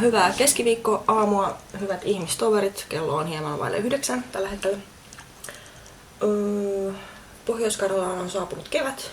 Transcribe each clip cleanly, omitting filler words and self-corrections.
Hyvää keskiviikkoaamua, hyvät ihmistoverit. Kello on hieman vaille 9 tällä hetkellä. Pohjois-Karjalaan on saapunut kevät.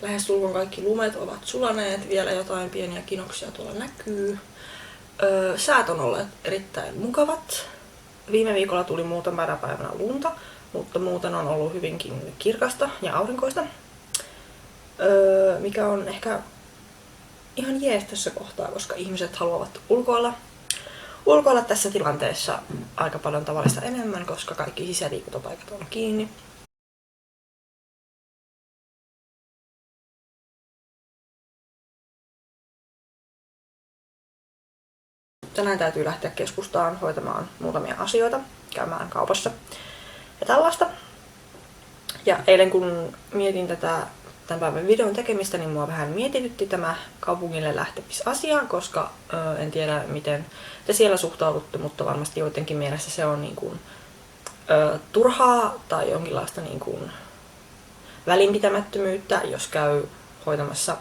Lähestulkoon kaikki lumet ovat sulaneet. Vielä jotain pieniä kinoksia tuolla näkyy. Säät on olleet erittäin mukavat. Viime viikolla tuli muutamana päivänä lunta, mutta muuten on ollut hyvinkin kirkasta ja aurinkoista. Mikä on ehkä ihan jees tässä kohtaa, koska ihmiset haluavat ulkoilla tässä tilanteessa aika paljon tavallista enemmän, koska kaikki sisäliikuntapaikat on kiinni. Tänään täytyy lähteä keskustaan hoitamaan muutamia asioita, käymään kaupassa ja tällaista. Ja eilen kun mietin tämän päivän videon tekemistä, niin mua vähän mietitytti tämä kaupungille lähtemisasia, koska en tiedä miten te siellä suhtaudutte, mutta varmasti joidenkin mielestä se on niin kuin, turhaa tai jonkinlaista niin kuin välinpitämättömyyttä, jos käy hoitamassa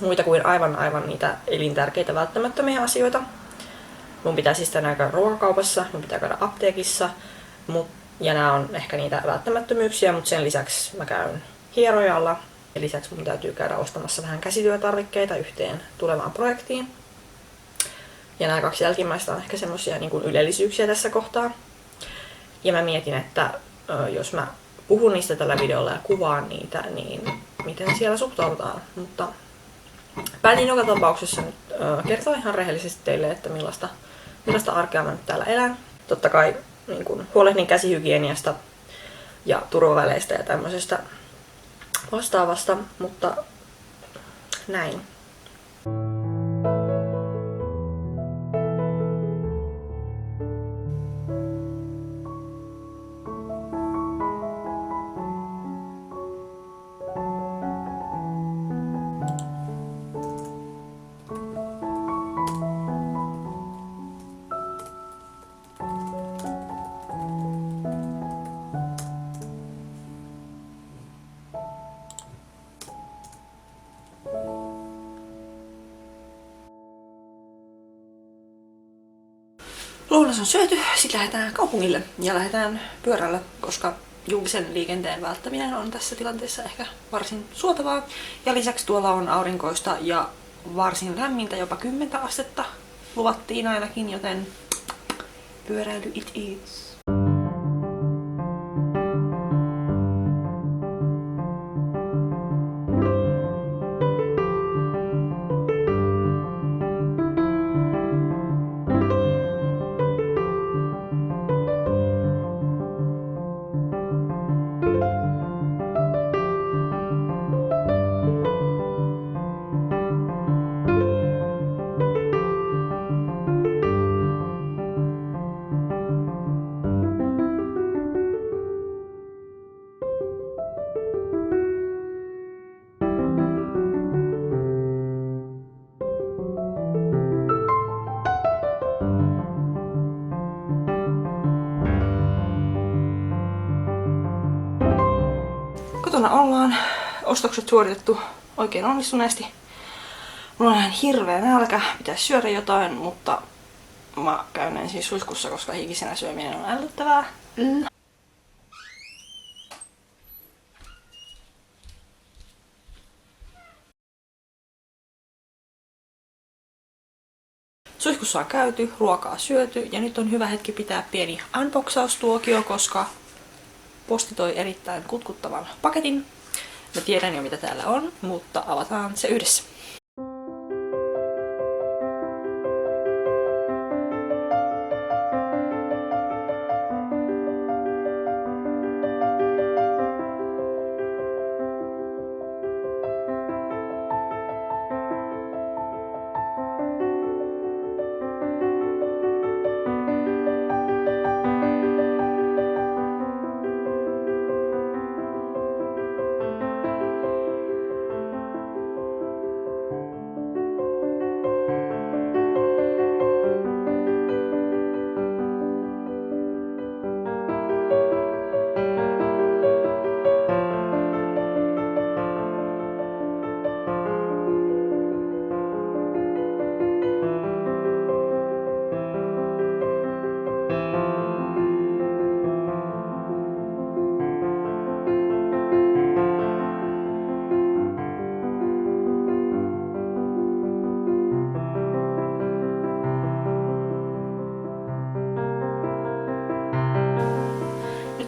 muita kuin aivan niitä elintärkeitä välttämättömiä asioita. Mun pitää siis tänään käydä ruokakaupassa, mun pitää käydä apteekissa, ja nämä on ehkä niitä välttämättömyyksiä, mutta sen lisäksi mä käyn hierojalla. Ja lisäksi mun täytyy käydä ostamassa vähän käsityötarvikkeita yhteen tulevaan projektiin. Ja nämä kaksi jälkimmäistä on ehkä semmosia niin kuin ylellisyyksiä tässä kohtaa. Ja mä mietin, että jos mä puhun niistä tällä videolla ja kuvaan niitä, niin miten siellä suhtaudutaan. Mutta päätin joka tapauksessa nyt kertoa ihan rehellisesti teille, että millaista arkea mä nyt täällä elän. Totta kai niin kun huolehdin käsihygieniasta ja turvaväleistä ja tämmöisestä vastaavasta, mutta näin. Lounas on syöty, sitten lähdetään kaupungille ja lähdetään pyörällä, koska julkisen liikenteen välttäminen on tässä tilanteessa ehkä varsin suotavaa. Ja lisäksi tuolla on aurinkoista ja varsin lämmintä, jopa 10 astetta luvattiin ainakin, joten pyöräily it is. Kotona ollaan. Ostokset suoritettu oikein onnistuneesti. Mulla on ihan hirveä nälkä, pitäisi syödä jotain, mutta mä käyn ensin suihkussa, koska hikisenä syöminen on ällöttävää. Suihkussa on käyty, ruokaa syöty ja nyt on hyvä hetki pitää pieni unboxaustuokio, koska posti toi erittäin kutkuttavan paketin. Mä tiedän jo mitä täällä on, mutta avataan se yhdessä.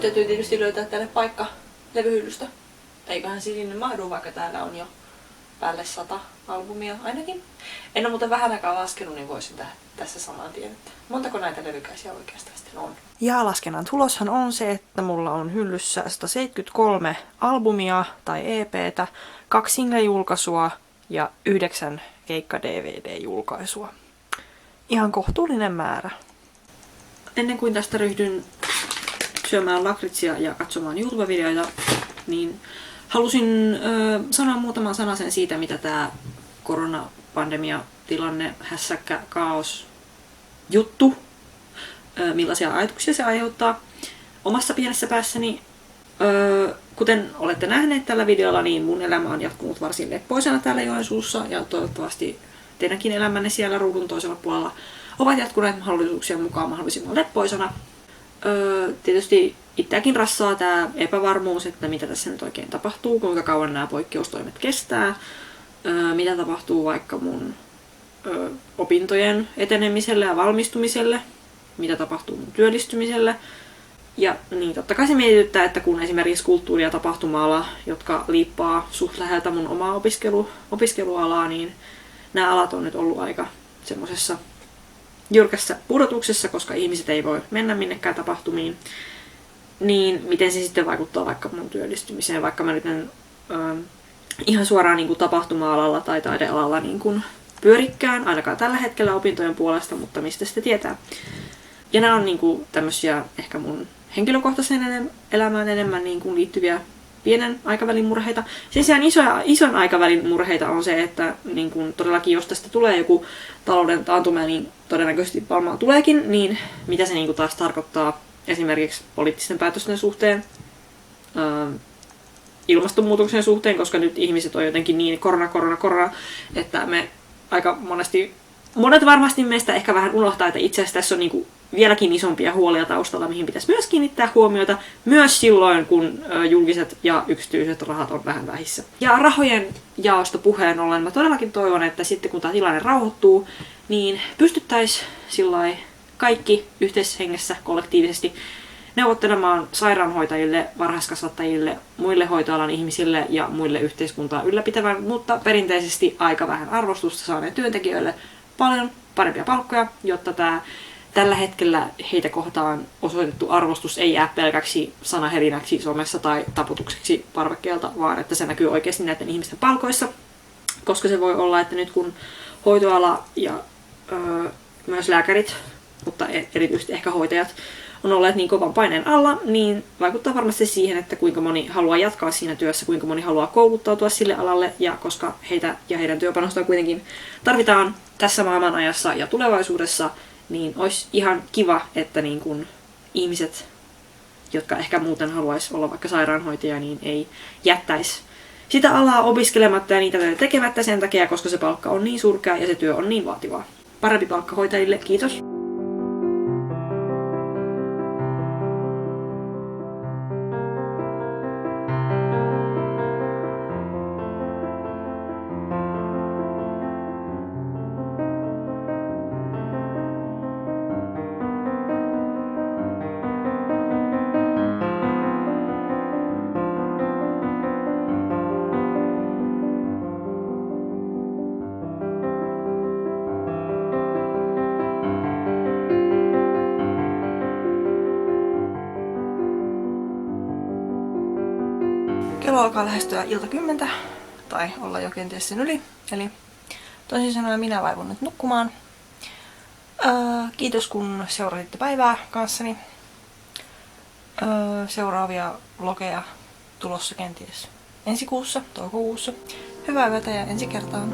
Täytyy tietysti löytää tälle paikka levyhyllystä. Eiköhän sinne mahdu, vaikka täällä on jo päälle 100 albumia ainakin. En ole muuten vähän aikaa laskenut, niin voisin tässä saman tien, että montako näitä levykäisiä oikeastaan sitten on. Ja laskennan tuloshan on se, että mulla on hyllyssä 173 albumia tai EPtä, 2 single-julkaisua ja 9 keikka-DVD-julkaisua. Ihan kohtuullinen määrä. Ennen kuin tästä ryhdyn syömään lakritsia ja katsomaan YouTube-videoita, niin halusin sanoa muutaman sanasen siitä, mitä tämä koronapandemia-tilanne, hässäkkä, kaos, juttu, millaisia ajatuksia se aiheuttaa omassa pienessä päässäni. Kuten olette nähneet tällä videolla, niin mun elämä on jatkunut varsin leppoisena täällä Joensuussa ja toivottavasti teidänkin elämänne siellä ruudun toisella puolella ovat jatkuneet mahdollisuuksien mukaan mahdollisimman leppoisana. Tietysti itseäkin rassaa tämä epävarmuus, että mitä tässä nyt oikein tapahtuu, kuinka kauan nämä poikkeustoimet kestää, mitä tapahtuu vaikka mun opintojen etenemiselle ja valmistumiselle, mitä tapahtuu mun työllistymiselle. Ja niin totta kai se mietityttää, että kun esimerkiksi kulttuuri- ja tapahtuma-ala, jotka liippaa suht läheltä mun omaa opiskelualaa, niin nämä alat on nyt ollut aika semmosessa jyrkässä pudotuksessa, koska ihmiset ei voi mennä minnekään tapahtumiin, niin miten se sitten vaikuttaa vaikka mun työllistymiseen, vaikka mä nyt en ihan suoraan niin kuin tapahtuma-alalla tai taidealalla niin kuin pyörikkään, ainakaan tällä hetkellä opintojen puolesta, mutta mistä sitä tietää. Ja nämä on niin kuin tämmöisiä ehkä mun henkilökohtaiseen elämään enemmän niin kuin liittyviä pienen aikavälin murheita. Sen sijaan ison aikavälin murheita on se, että niin kun todellakin jos tästä tulee joku talouden taantuma, niin todennäköisesti varmaan tuleekin, niin mitä se niin kun taas tarkoittaa esimerkiksi poliittisten päätösten suhteen, ilmastonmuutoksen suhteen, koska nyt ihmiset on jotenkin niin korona, että me aika monet varmasti meistä ehkä vähän unohtaa, että itse asiassa tässä on niin kuin vieläkin isompia huolia taustalla, mihin pitäisi myös kiinnittää huomiota, myös silloin, kun julkiset ja yksityiset rahat on vähän vähissä. Ja rahojen jaosta puheen ollen, mä todellakin toivon, että sitten kun tämä tilanne rauhoittuu, niin pystyttäisiin sillai kaikki yhteishengessä kollektiivisesti neuvottelemaan sairaanhoitajille, varhaiskasvattajille, muille hoitoalan ihmisille ja muille yhteiskuntaa ylläpitävän, mutta perinteisesti aika vähän arvostusta saaneet työntekijöille paljon parempia palkkoja, jotta tällä hetkellä heitä kohtaan osoitettu arvostus ei jää pelkäksi sanahelinäksi somessa tai taputukseksi parvekkeelta, vaan että se näkyy oikeasti näiden ihmisten palkoissa. Koska se voi olla, että nyt kun hoitoala ja myös lääkärit, mutta erityisesti ehkä hoitajat, on olleet niin kovan paineen alla, niin vaikuttaa varmasti siihen, että kuinka moni haluaa jatkaa siinä työssä, kuinka moni haluaa kouluttautua sille alalle, ja koska heitä ja heidän työpanostaan kuitenkin tarvitaan tässä maailmanajassa ja tulevaisuudessa, niin olisi ihan kiva, että niin kun ihmiset jotka ehkä muuten haluaisi olla vaikka sairaanhoitaja, niin ei jättäisi sitä alaa opiskelematta ja niitä töitä tekemättä sen takia, koska se palkka on niin surkea ja se työ on niin vaativaa. Parempi palkka hoitajille, kiitos. Kello alkaa lähestyä ilta 10, tai olla jo kenties sen yli. Eli toisin sanoen minä vaivun nyt nukkumaan. Kiitos kun seurasitte päivää kanssani. Seuraavia vlogeja tulossa kenties ensi kuussa, toukokuussa. Hyvää yötä ja ensi kertaan.